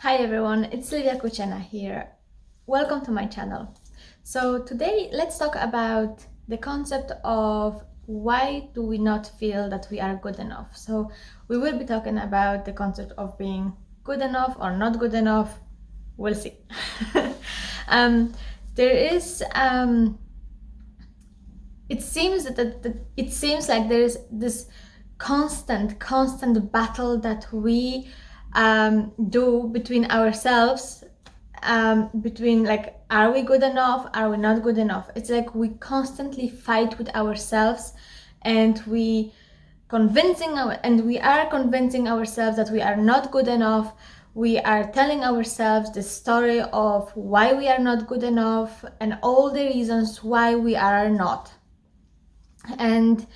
Hi everyone, it's Lydia Kuchena here. Welcome to my channel. So today let's talk about the concept of why do we not feel that we are good enough. So we will be talking about the concept of being good enough or not good enough. We'll see. um, there is it seems it seems like there is this constant battle that we do between ourselves, between like, are we good enough, are we not good enough. It's like we constantly fight with ourselves, and we are convincing ourselves that we are not good enough. We are telling ourselves the story of why we are not good enough and all the reasons why we are not. And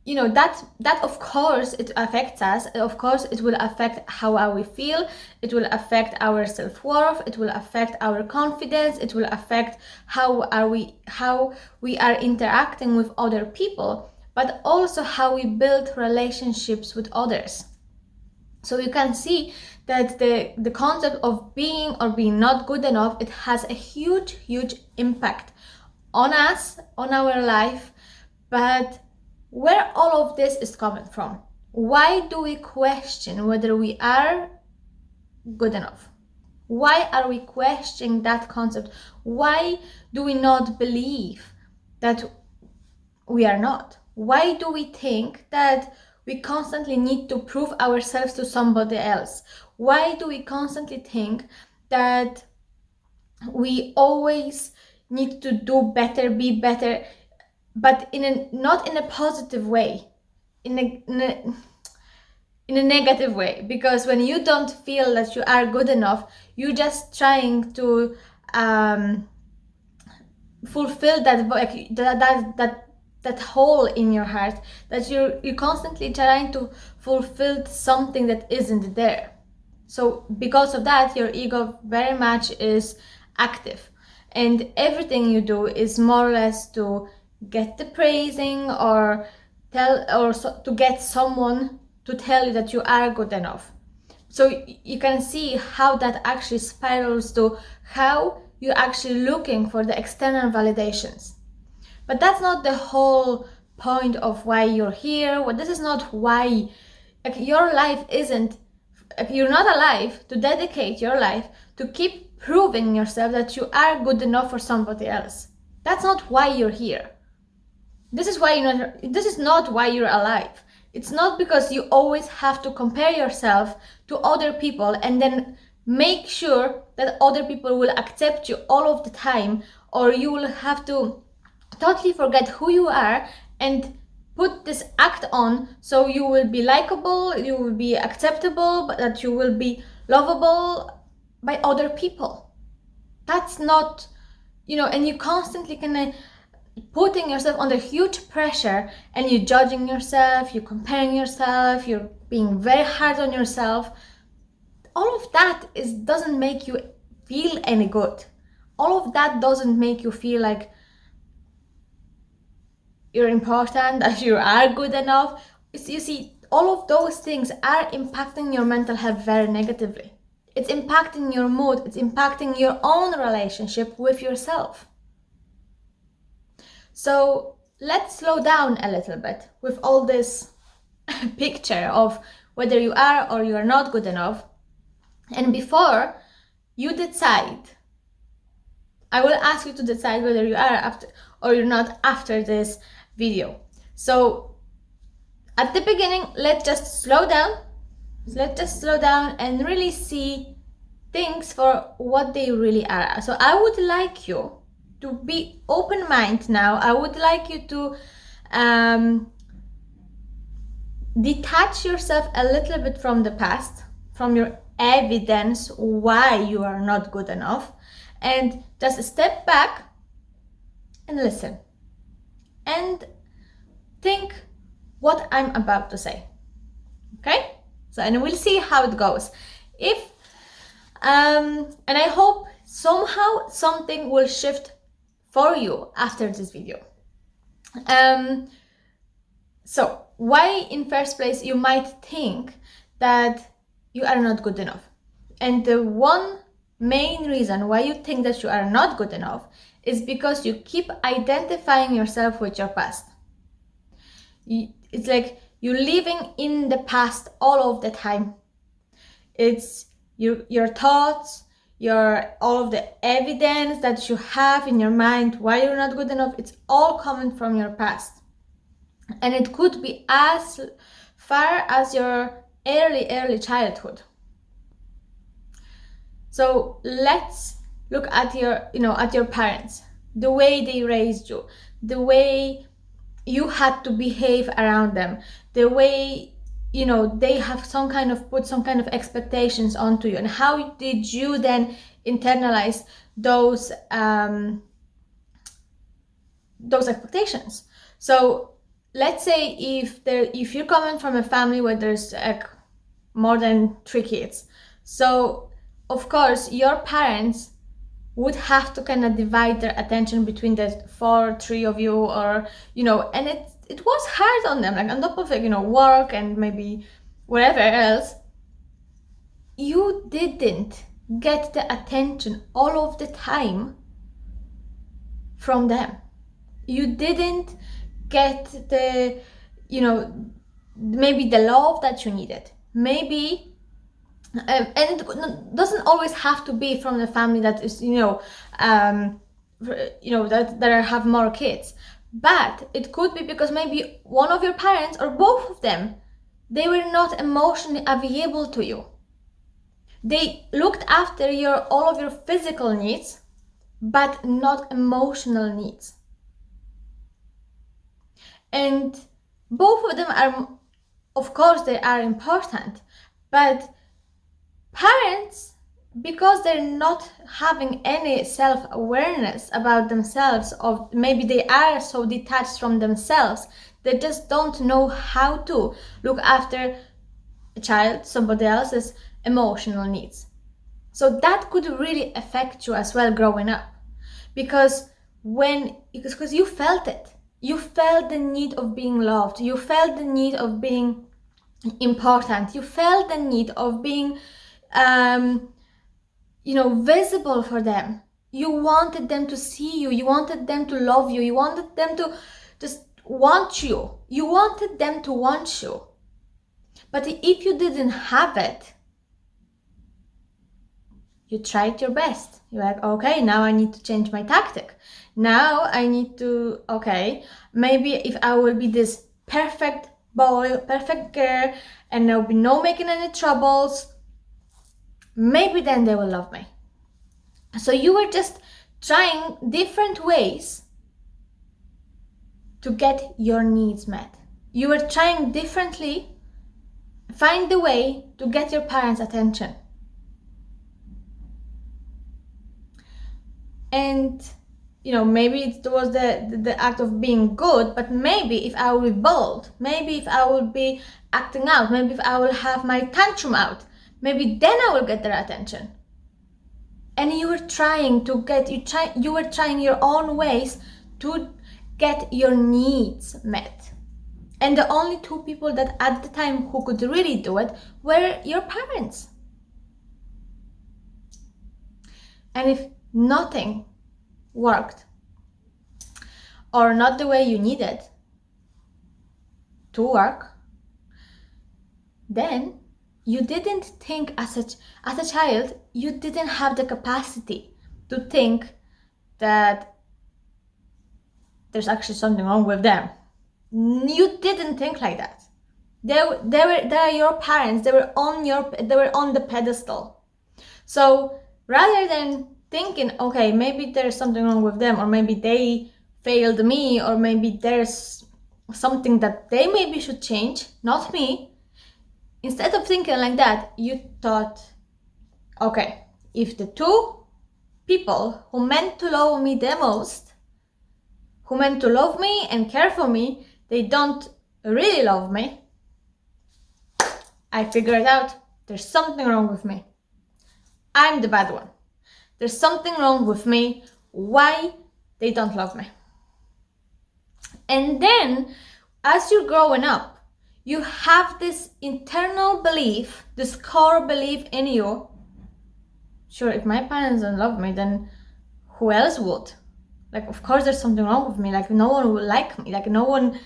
that of course it affects us. Of course it will affect how we feel. It will affect our self-worth. It will affect our confidence. It will affect how we are interacting with other people, but also how we build relationships with others. So you can see that the concept of being or being not good enough, it has a huge impact on us, on our life. But where all of this is coming from? Why do we question whether we are good enough? Why are we questioning that concept? Why do we not believe that we are not? Why do we think that we constantly need to prove ourselves to somebody else? Why do we constantly think that we always need to do better, be better, but not in a positive way, in a negative way? Because when you don't feel that you are good enough, you're just trying to fulfill that hole in your heart, that you're constantly trying to fulfill something that isn't there. So because of that, your ego very much is active, and everything you do is more or less to get the praising, or to get someone to tell you that you are good enough. So you can see how that actually spirals to how you're actually looking for the external validations. But that's not the whole point of why you're here. Well, this is not why, like, your life isn't, like, you're not alive to dedicate your life to keep proving yourself that you are good enough for somebody else. That's not why you're here. This is not why you're alive. It's not because you always have to compare yourself to other people and then make sure that other people will accept you all of the time, or you will have to totally forget who you are and put this act on so you will be likable, you will be acceptable, but that you will be lovable by other people. That's not, and you constantly kind of putting yourself under huge pressure, and you're judging yourself, you're comparing yourself, you're being very hard on yourself. All of that doesn't make you feel any good. All of that doesn't make you feel like you're important, that you are good enough. You see, all of those things are impacting your mental health very negatively. It's impacting your mood, it's impacting your own relationship with yourself. So let's slow down a little bit with all this picture of whether you are or you are not good enough. And before you decide, I will ask you to decide whether you are after or you're not after this video. So at the beginning, let's just slow down. Let's just slow down and really see things for what they really are. So I would like you to be open-minded now. I would like you to detach yourself a little bit from the past, from your evidence why you are not good enough, and just step back and listen and think what I'm about to say. Okay? So, and we'll see how it goes. And I hope somehow something will shift for you after this video. So why in first place you might think that you are not good enough? And the one main reason why you think that you are not good enough is because you keep identifying yourself with your past. It's like you're living in the past all of the time. It's your thoughts, all of the evidence that you have in your mind why you're not good enough. It's all coming from your past, and it could be as far as your early childhood. So let's look at your parents, the way they raised you, the way you had to behave around them, the way they have put some kind of expectations onto you, and how did you then internalize those expectations. So let's say if you're coming from a family where there's more than 3 kids, so of course your parents would have to kind of divide their attention between the 3 of you, or and it was hard on them, like on top of work and maybe whatever else. You didn't get the attention all of the time from them. You didn't get the maybe the love that you needed, maybe and it doesn't always have to be from the family that is that have more kids, but it could be because maybe one of your parents or both of them, they were not emotionally available to you. They looked after all of your physical needs, but not emotional needs. And both of them are, of course, they are important, but parents, because they're not having any self-awareness about themselves, or maybe they are so detached from themselves, they just don't know how to look after a child, somebody else's emotional needs. So that could really affect you as well growing up, because you felt it. You felt the need of being loved. You felt the need of being important. You felt the need of being visible for them. You wanted them to see you. You wanted them to love you. You wanted them to just want you. You wanted them to want you. But if you didn't have it, you tried your best. You're like, okay, now I need to change my tactic. Now I need to, okay, maybe if I will be this perfect boy, perfect girl, and there'll be no making any troubles, maybe then they will love me. So you were just trying different ways to get your needs met. You were trying differently, find the way to get your parents' attention. And maybe it was the act of being good, but maybe if I will be bold, maybe if I will be acting out, maybe if I will have my tantrum out, maybe then I will get their attention. And you were trying your own ways to get your needs met. And the only 2 people that at the time who could really do it were your parents. And if nothing worked, or not the way you needed to work, then you didn't think as a child, you didn't have the capacity to think that there's actually something wrong with them. You didn't think like that. They are your parents. They were on the pedestal. So rather than thinking, okay, maybe there's something wrong with them, or maybe they failed me, or maybe there's something that they maybe should change, not me. Instead of thinking like that, you thought, okay, if the 2 people who meant to love me the most, who meant to love me and care for me, they don't really love me, I figured out there's something wrong with me. I'm the bad one. There's something wrong with me. Why they don't love me? And then, as you're growing up, you have this internal belief, this core belief in you, Sure, if my parents don't love me, then who else would? Like, of course there's something wrong with me. Like, no one will like me. Like, no one...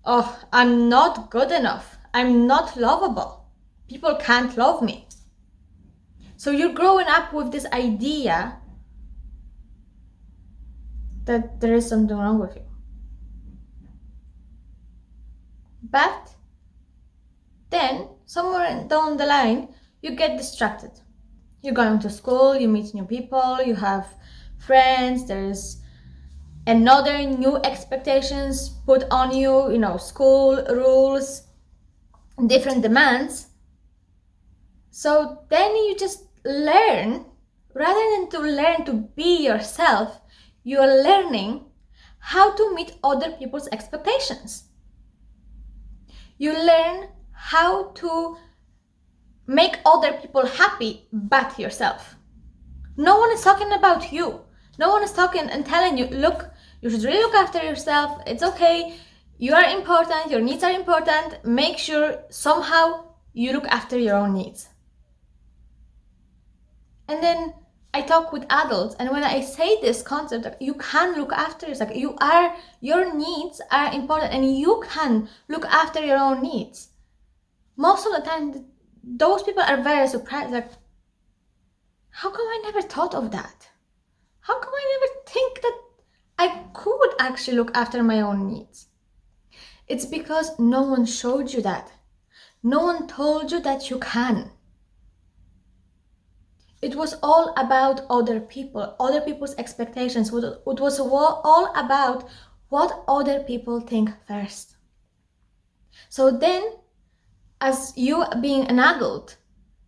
Oh, I'm not good enough. I'm not lovable. People can't love me. So you're growing up with this idea that there is something wrong with you. But then, somewhere down the line, you get distracted. You're going to school, you meet new people, you have friends, there's another new expectations put on you, school rules, different demands. So then you just learn, rather than to learn to be yourself, you're learning how to meet other people's expectations. You learn how to make other people happy but yourself. No one is talking about you. No one is talking and telling you, look, you should really look after yourself. It's okay. You are important. Your needs are important. Make sure somehow you look after your own needs. And then I talk with adults, and when I say this concept, like, you can look after yourself. Your needs are important, and you can look after your own needs. Most of the time, those people are very surprised, like, how come I never thought of that? How come I never think that I could actually look after my own needs? It's because no one showed you that. No one told you that you can. It was all about other people, other people's expectations. It was all about what other people think first. So then, as you being an adult,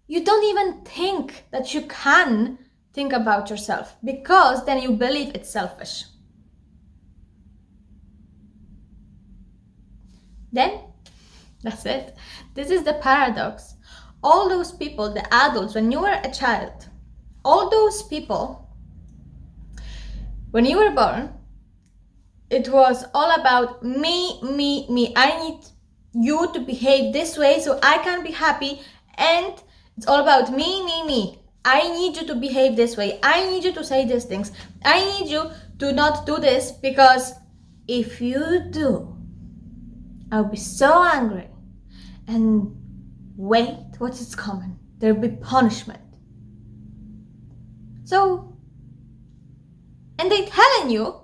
you don't even think that you can think about yourself, because then you believe it's selfish. Then, that's it. This is the paradox. All those people, the adults, when you were a child, all those people, when you were born, it was all about me. I need you to behave this way so I can be happy, and it's all about me. I need you to behave this way. I need you to say these things. I need you to not do this, because if you do, I'll be so angry. And wait, what is coming? There'll be punishment. So, and they're telling you,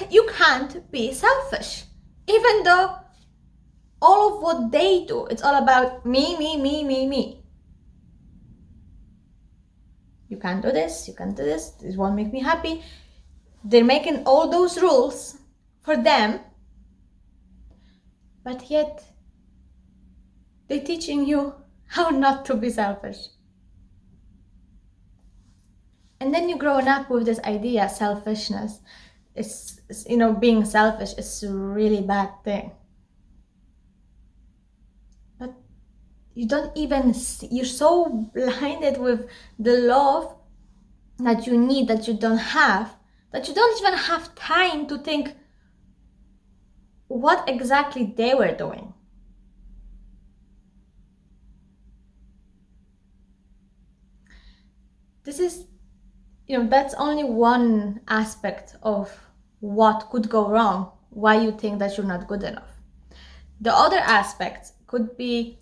you can't be selfish, even though all of what they do, it's all about me. You can't do this, this won't make me happy. They're making all those rules for them, but yet they're teaching you how not to be selfish. And then you're growing up with this idea, selfishness. It's being selfish is a really bad thing. But you don't even see, you're so blinded with the love that you need, that you don't have, that you don't even have time to think what exactly they were doing. This is, that's only one aspect of what could go wrong, why you think that you're not good enough. The other aspects could be,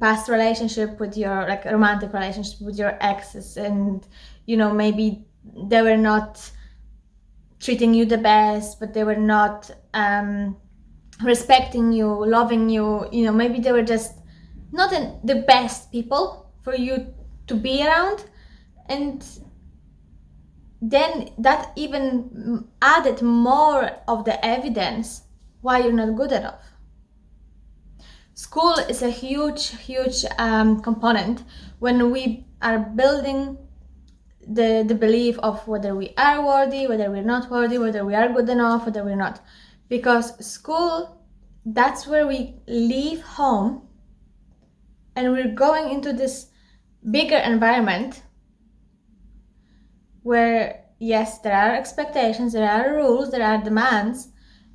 past relationship with your, like, romantic relationship with your exes, and, maybe they were not treating you the best, but they were not respecting you, loving you, maybe they were just not the best people for you to be around. And then that even added more of the evidence why you're not good enough. School is a huge component when we are building the belief of whether we are worthy, whether we're not worthy, whether we are good enough, whether we're not. Because school, that's where we leave home and we're going into this bigger environment where, yes, there are expectations, there are rules, there are demands,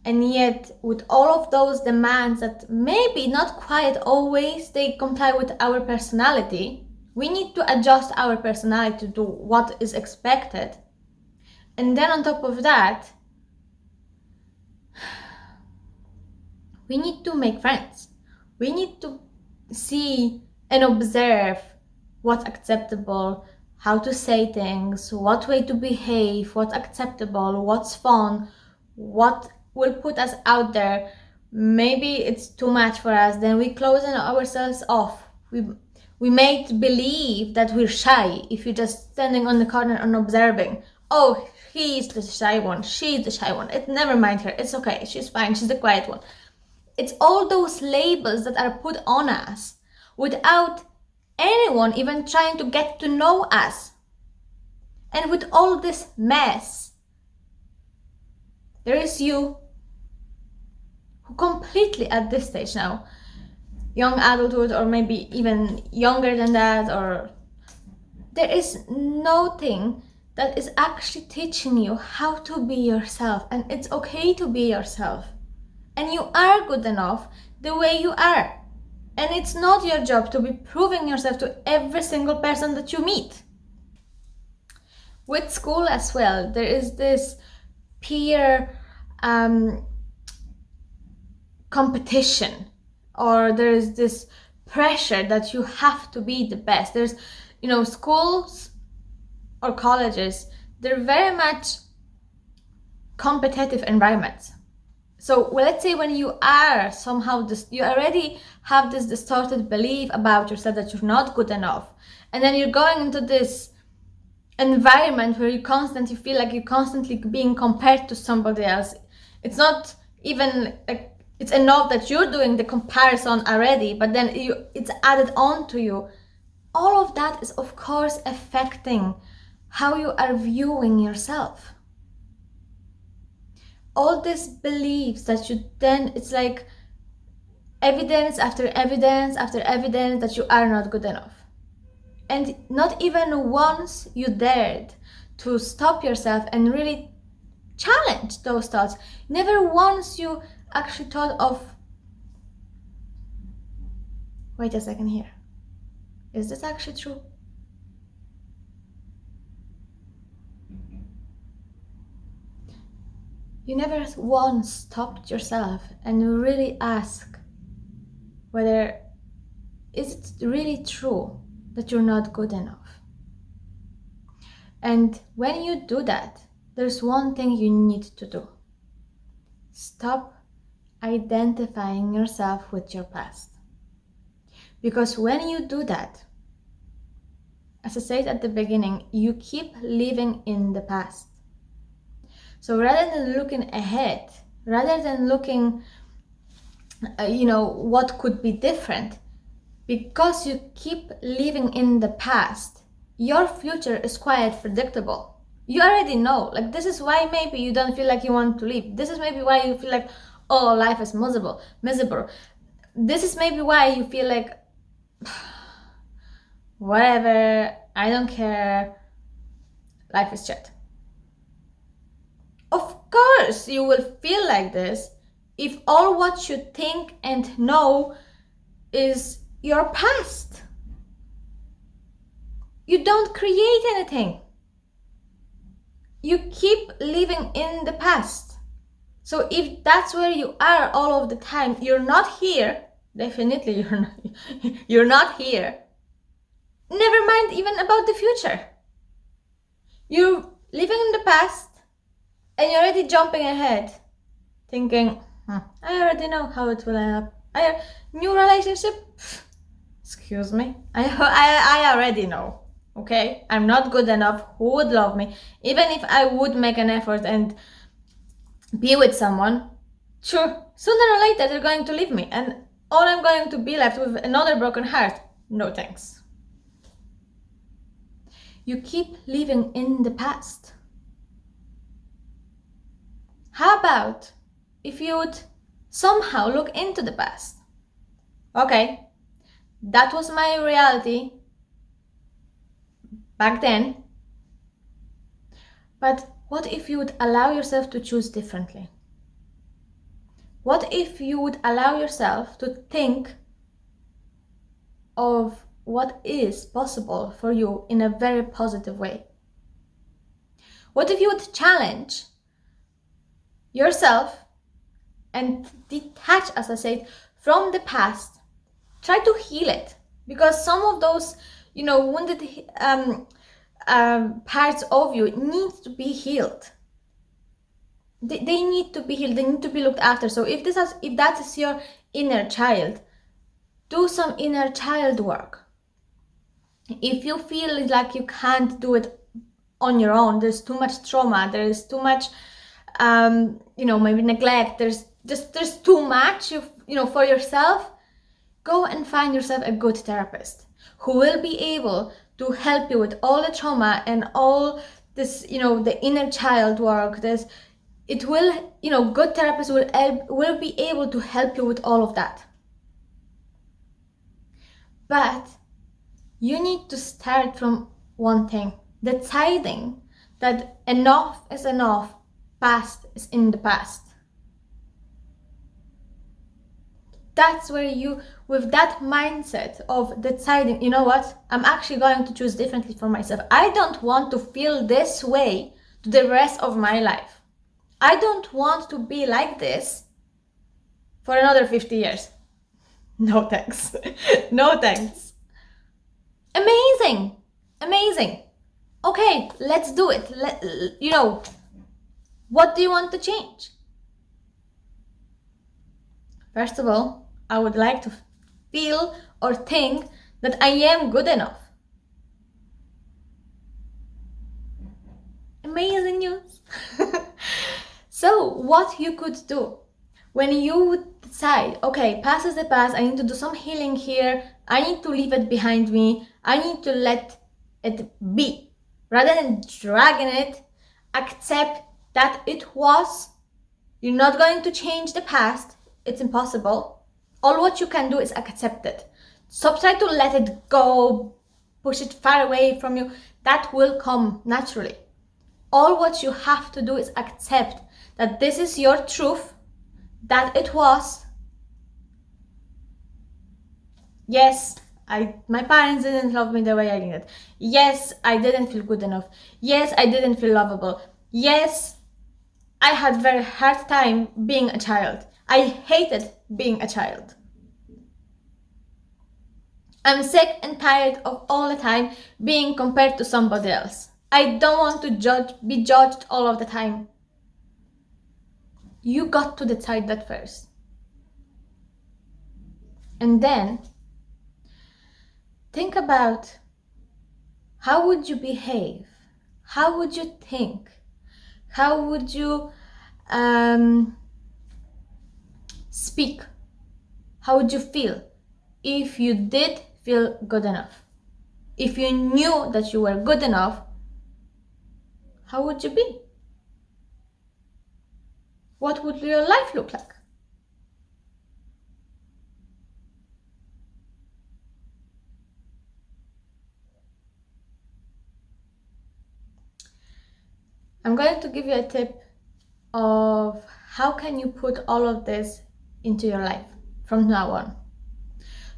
and yet with all of those demands that maybe not quite always they comply with our personality, We need to adjust our personality to do what is expected. And then on top of that, we need to make friends. We need to see and observe what's acceptable, how to say things, what way to behave, what's acceptable, what's fun, what will put us out there. Maybe it's too much for us, then we close ourselves off. We made believe that we're shy if you're just standing on the corner and observing. Oh, he's the shy one, she's the shy one. Never mind her, it's okay, she's fine, she's the quiet one. It's all those labels that are put on us without anyone even trying to get to know us. And with all this mess, there is you who completely at this stage now, young adulthood or maybe even younger than that, or there is nothing that is actually teaching you how to be yourself, and it's okay to be yourself. And you are good enough the way you are. And it's not your job to be proving yourself to every single person that you meet. With school as well, there is this peer competition, or there is this pressure that you have to be the best. There's, schools or colleges, they're very much competitive environments. So let's say when you are somehow you already have this distorted belief about yourself that you're not good enough, and then you're going into this environment where you constantly feel like you're constantly being compared to somebody else. It's not even like it's enough that you're doing the comparison already, but then it's added on to you. All of that is of course affecting how you are viewing yourself. All these beliefs that it's like evidence after evidence after evidence that you are not good enough. And not even once you dared to stop yourself and really challenge those thoughts. Never once you actually thought of, wait a second here, is this actually true? You never once stopped yourself and really ask whether is it really true that you're not good enough. And when you do that, there's one thing you need to do. Stop identifying yourself with your past. Because when you do that, as I said at the beginning, you keep living in the past. So rather than looking ahead, rather than looking, what could be different, because you keep living in the past, your future is quite predictable. You already know, like this is why maybe you don't feel like you want to leave. This is maybe why you feel like, oh, life is miserable. This is maybe why you feel like, whatever, I don't care, life is shit. Of course you will feel like this if all what you think and know is your past. You don't create anything. You keep living in the past. So if that's where you are all of the time, you're not here. Definitely you're not here. Never mind even about the future. You're living in the past and you're already jumping ahead, thinking, I already know how it will end up. New relationship? Excuse me. I already know. Okay? I'm not good enough. Who would love me? Even if I would make an effort and be with someone, sure, sooner or later they're going to leave me, and all I'm going to be left with another broken heart. No thanks. You keep living in the past. How about if you would somehow look into the past? Okay, that was my reality back then. But what if you would allow yourself to choose differently? What if you would allow yourself to think of what is possible for you in a very positive way? What if you would challenge yourself and detach, as I said, from the past? Try to heal it, because some of those, wounded parts of you need to be healed. They need to be healed. They need to be looked after. So if that is your inner child, do some inner child work. If you feel like you can't do it on your own, there's too much trauma, there's too much maybe neglect, there's too much for yourself, go and find yourself a good therapist who will be able to help you with all the trauma and all this, the inner child work. Good therapists will be able to help you with all of that. But you need to start from one thing: deciding that enough is enough, past is in the past. That's where you, with that mindset of deciding, you know what, I'm actually going to choose differently for myself. I don't want to feel this way to the rest of my life. I don't want to be like this for another 50 years. No thanks. No thanks. Amazing. Okay, let's do it. What do you want to change? First of all, I would like to feel or think that I am good enough. Amazing news. So what you could do when you decide, okay, past is the past, I need to do some healing here, I need to leave it behind me, I need to let it be, rather than dragging it, accept that it was. You're not going to change the past. It's impossible. All what you can do is accept it. Stop trying to let it go, push it far away from you. That will come naturally. All what you have to do is accept that this is your truth, that it was. Yes, my parents didn't love me the way I needed. Yes, I didn't feel good enough. Yes, I didn't feel lovable. Yes, I had very hard time being a child. I hated being a child. I'm sick and tired of all the time being compared to somebody else. I don't want to be judged all of the time. You got to decide that first. And then think about, how would you behave? How would you think? How would you speak? How would you feel if you did feel good enough? If you knew that you were good enough, how would you be? What would your life look like? I'm going to give you a tip of how can you put all of this into your life from now on.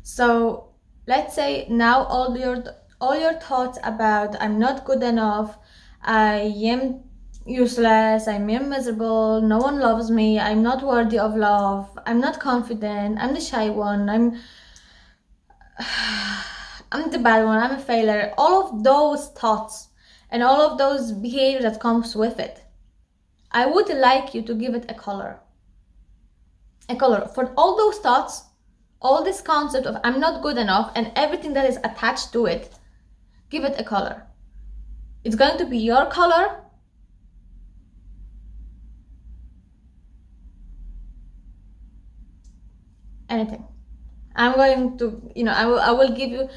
So let's say now all your thoughts about I'm not good enough, I am useless, I'm miserable, no one loves me, I'm not worthy of love, I'm not confident, I'm the shy one, I'm the bad one, I'm a failure, all of those thoughts and all of those behaviors that comes with it, I would like you to give it a color. A color for all those thoughts, all this concept of I'm not good enough and everything that is attached to it. Give it a color. It's going to be your color. Anything. I'm going to, I will give you,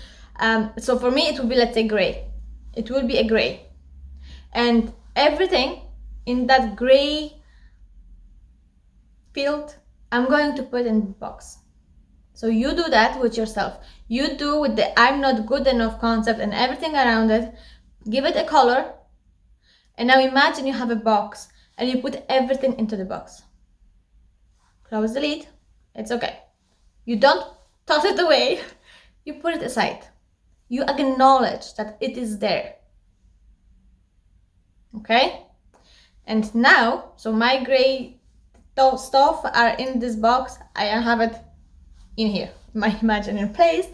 so for me it will be, let's say, gray. It will be a gray. And everything in that gray field, I'm going to put in the box. So you do that with yourself. You do with the I'm not good enough concept and everything around it. Give it a color. And now imagine you have a box and you put everything into the box. Close the lid. It's okay. You don't toss it away. You put it aside. You acknowledge that it is there. Okay? And now, so my gray stuff are in this box. I have it in here. My imaginary place,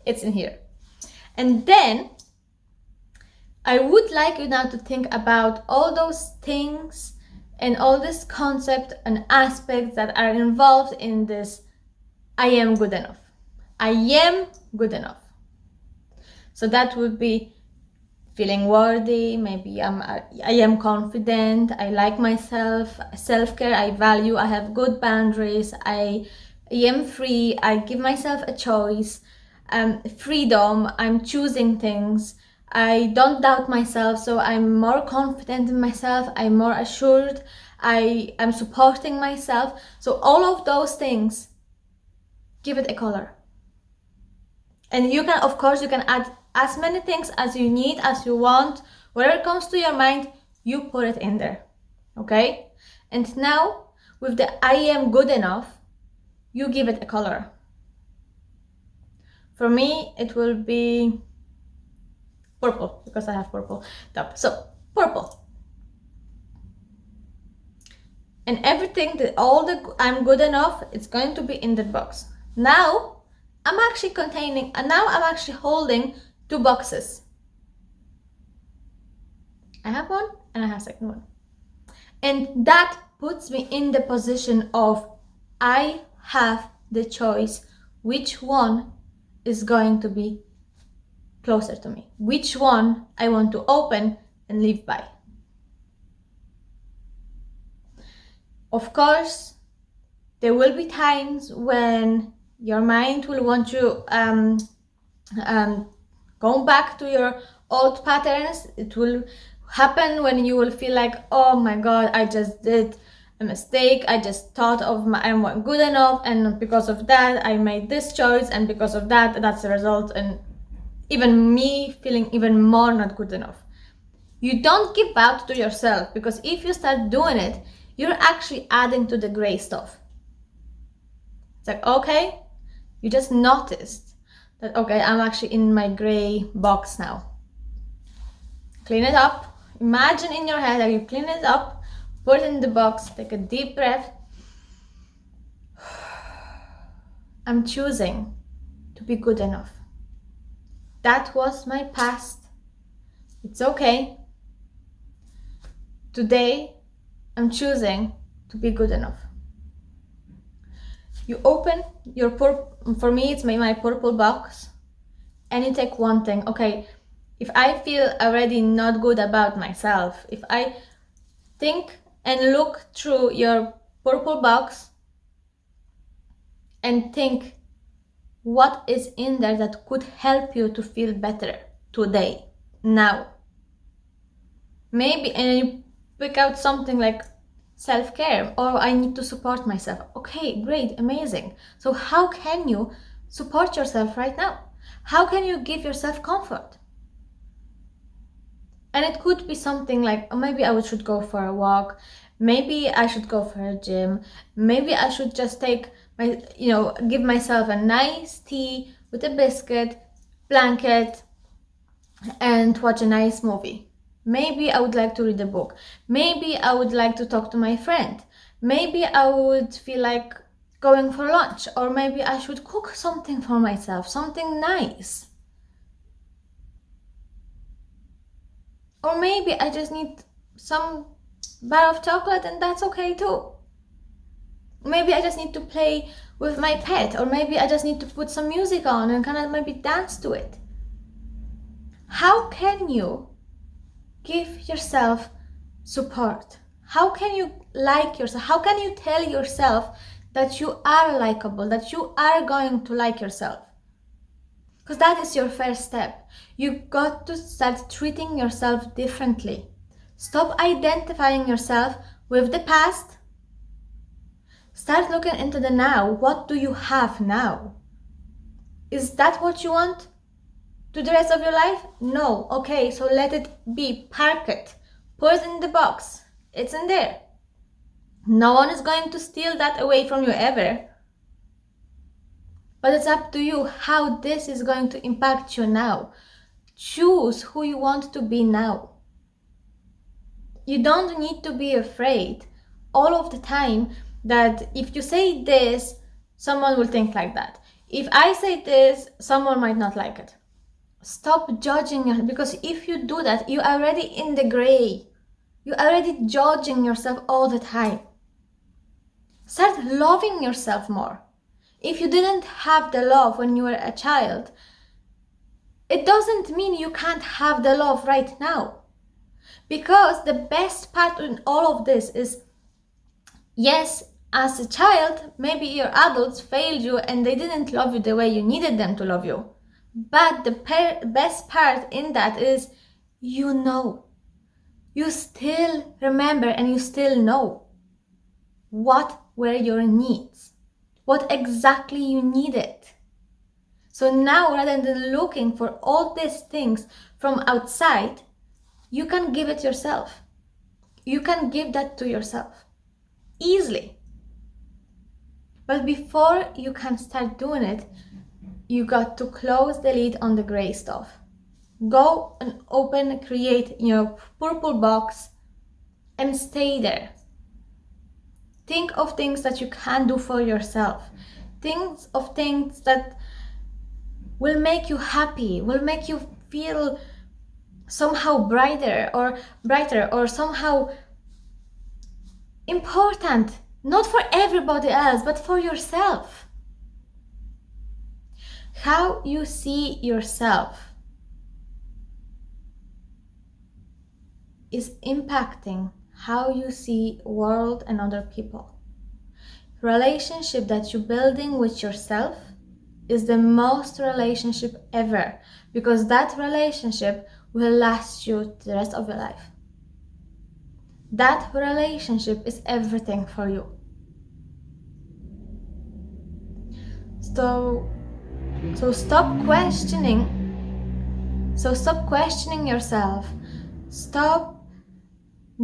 it's in here. And then I would like you now to think about all those things and all this concept and aspects that are involved in this I am good enough. I am good enough. So that would be feeling worthy, maybe I am confident, I like myself, self-care, I value, I have good boundaries, I am free, I give myself a choice, freedom, I'm choosing things, I don't doubt myself, so I'm more confident in myself, I'm more assured, I am supporting myself. So all of those things, give it a color. And you can, of course, you can add as many things as you need, as you want. Whatever comes to your mind, you put it in there. Okay? And now, with the I am good enough, you give it a color. For me, it will be purple, because I have purple top. So, purple. And everything, all the I'm good enough, it's going to be in the box. Now, I'm actually holding two boxes. I have one and I have a second one. And that puts me in the position of I have the choice which one is going to be closer to me, which one I want to open and live by. Of course, there will be times when your mind will want you go back to your old patterns. It will happen when you will feel like, oh my god, I just did a mistake, I just thought I'm good enough, and because of that I made this choice, and because of that, that's the result, and even me feeling even more not good enough. You don't give out to yourself, because if you start doing it, you're actually adding to the gray stuff. It's like, okay, you just noticed that, okay, I'm actually in my gray box now. Clean it up. Imagine in your head that you clean it up, put it in the box, take a deep breath. I'm choosing to be good enough. That was my past. It's okay. Today, I'm choosing to be good enough. You open your for me, it's my purple box, and you take one thing. Okay, if I feel already not good about myself, if I think and look through your purple box and think what is in there that could help you to feel better today, now. Maybe, and you pick out something like self-care, or I need to support myself. Okay, great, amazing. So how can you support yourself right now? How can you give yourself comfort? And it could be something like, oh, maybe I should go for a walk, maybe I should go for a gym, maybe I should just take give myself a nice tea with a biscuit, blanket, and watch a nice movie. Maybe I would like to read a book. Maybe I would like to talk to my friend. Maybe I would feel like going for lunch, or maybe I should cook something for myself, something nice. Or maybe I just need some bar of chocolate, and that's okay too. Maybe I just need to play with my pet, or maybe I just need to put some music on and kind of maybe dance to it. How can you give yourself support? How can you like yourself? How can you tell yourself that you are likable, that you are going to like yourself? Because that is your first step. You got to start treating yourself differently. Stop identifying yourself with the past. Start looking into the now. What do you have now? Is that what you want to the rest of your life? No. Okay, so let it be. Park it. Put it in the box. It's in there. No one is going to steal that away from you ever. But it's up to you how this is going to impact you now. Choose who you want to be now. You don't need to be afraid all of the time that if you say this, someone will think like that. If I say this, someone might not like it. Stop judging yourself, because if you do that, you're already in the gray. You're already judging yourself all the time. Start loving yourself more. If you didn't have the love when you were a child, it doesn't mean you can't have the love right now. Because the best part in all of this is, yes, as a child, maybe your adults failed you and they didn't love you the way you needed them to love you. But the best part in that is, you know. You still remember and you still know what were your needs, what exactly you needed. So now, rather than looking for all these things from outside, you can give it yourself. You can give that to yourself easily. But before you can start doing it, you got to close the lid on the gray stuff. Go and create your purple box and stay there. Think of things that you can do for yourself. Think of things that will make you happy, will make you feel somehow brighter or somehow important, not for everybody else, but for yourself. How you see yourself is impacting how you see world and other people. Relationship that you're building with yourself is the most relationship ever, because that relationship will last you the rest of your life. That relationship is everything for you. So stop questioning. So stop questioning yourself. Stop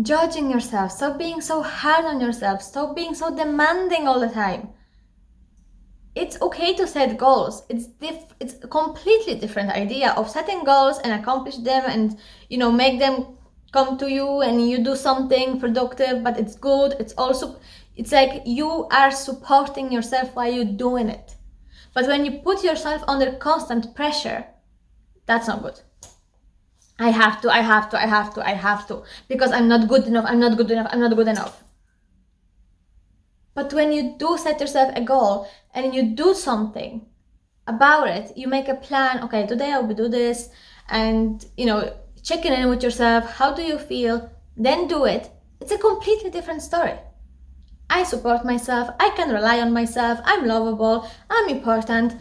judging yourself. Stop being so hard on yourself. Stop being so demanding all the time. It's okay to set goals. It's a completely different idea of setting goals and accomplish them and make them come to you and you do something productive, but it's good. It's like you are supporting yourself while you're doing it. But when you put yourself under constant pressure, that's not good. I have to, because I'm not good enough. But when you do set yourself a goal and you do something about it, you make a plan, okay, today I will do this, and checking in with yourself, how do you feel, then do it. It's a completely different story. I support myself, I can rely on myself, I'm lovable, I'm important,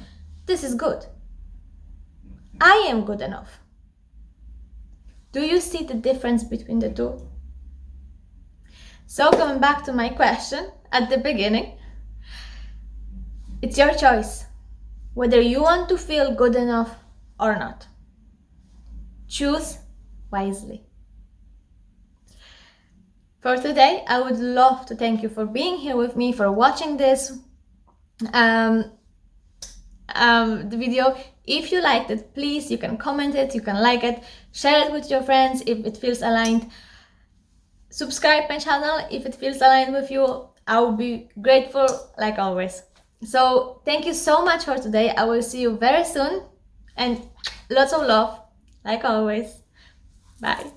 this is good. I am good enough. Do you see the difference between the two? So coming back to my question at the beginning, it's your choice whether you want to feel good enough or not. Choose wisely. For today, I would love to thank you for being here with me, for watching this the video. If you liked it, please, you can comment it, you can like it, share it with your friends if it feels aligned. Subscribe my channel if it feels aligned with you. I will be grateful like always. So thank you so much for today. I will see you very soon and lots of love like always. Bye.